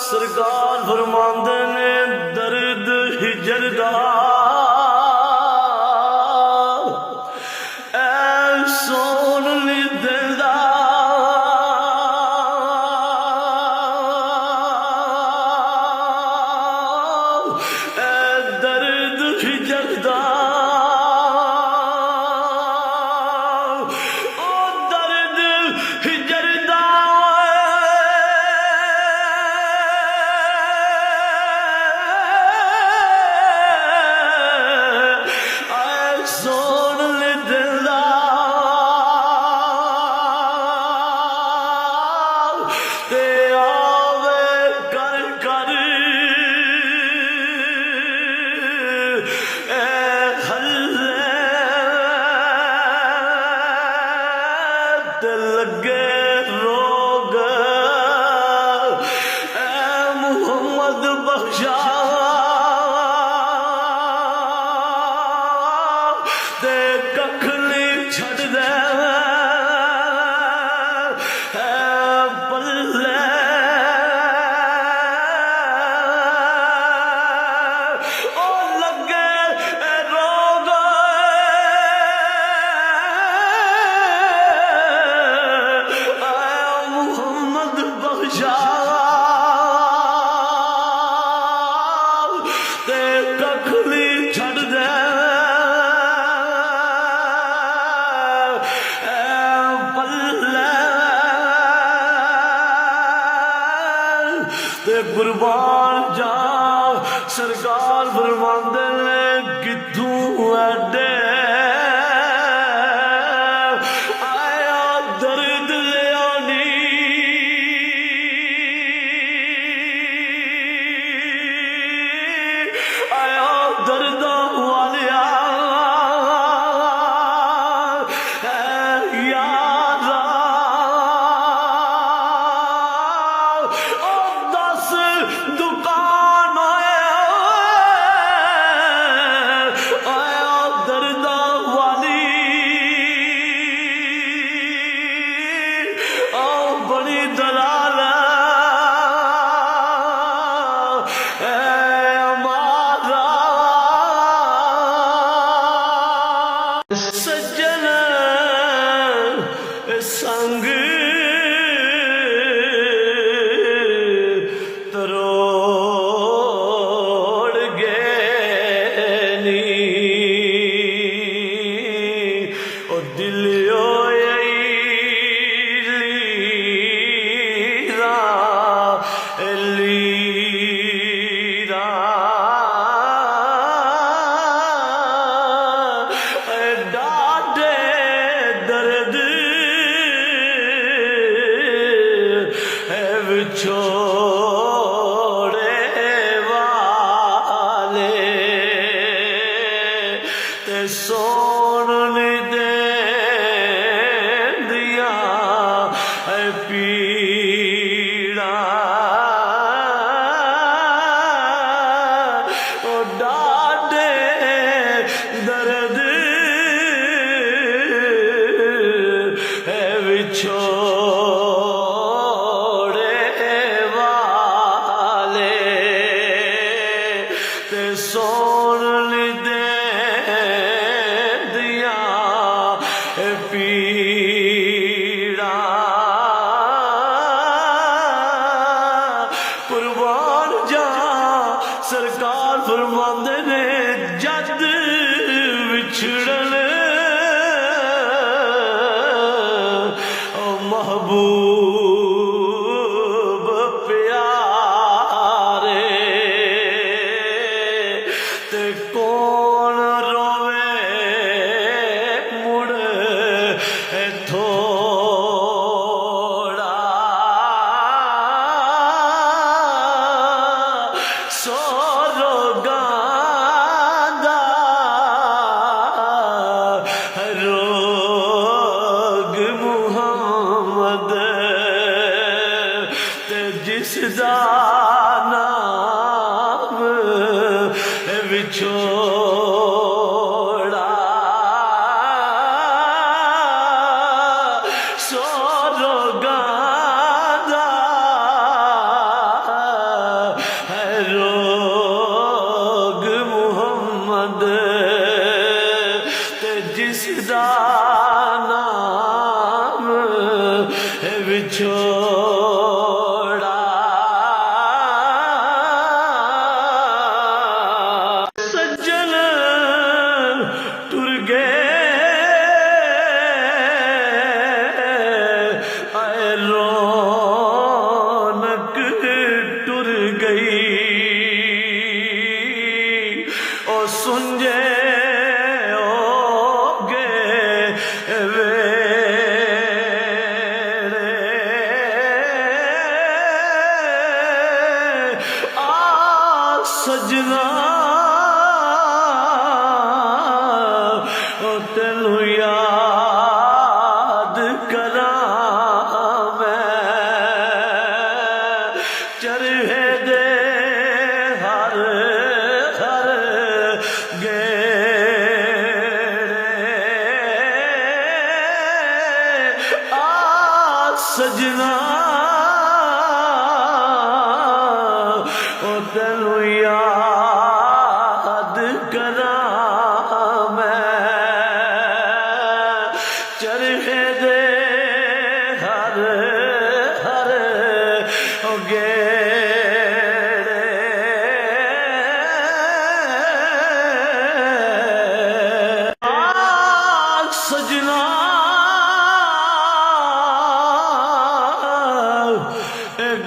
سرکار فرماندے نے درد ہجر دا اے سون لی دل دا اے درد ہجر دا لگے روگ اے محمد بخشا تے ککھ نہیں چھڈ دے اے پلے او لگے روگ قربان جا سرکار فرماندے نے کتھوں ایڈے آیا درد لیانی آیا درد والیا دکان آیا درد والی بڑی دلال ہمارا سجن سنگ سون دے دیا پیڑا او ڈاڈے درد ہے وچھوڑے والے تے سون دے پیڑا قربان جا سرکار فرماندے نے جد وچھڑن او محبوب پیارے تے کون روے جس دا نام وچھوڑا سجنا او تینو یاد کراں میں چرخے دے ہر ہر گیڑے سجنا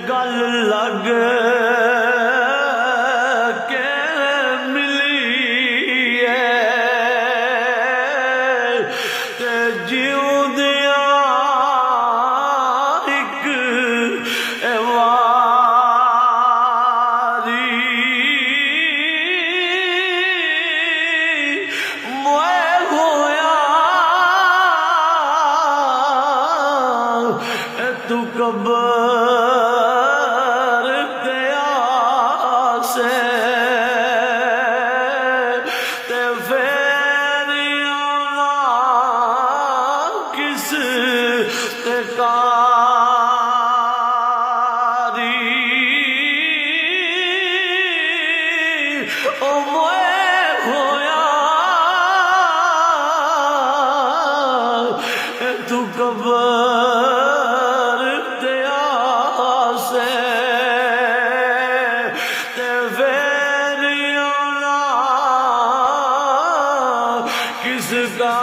گل لگ کے ملی ہے تے جیوندیاں ایک واری موئے ہویا تو قبر دیا سے تے پھر آنا کس تے کاری او موئے ہویا تو قبر دیا سے تے پھر آنا کس کا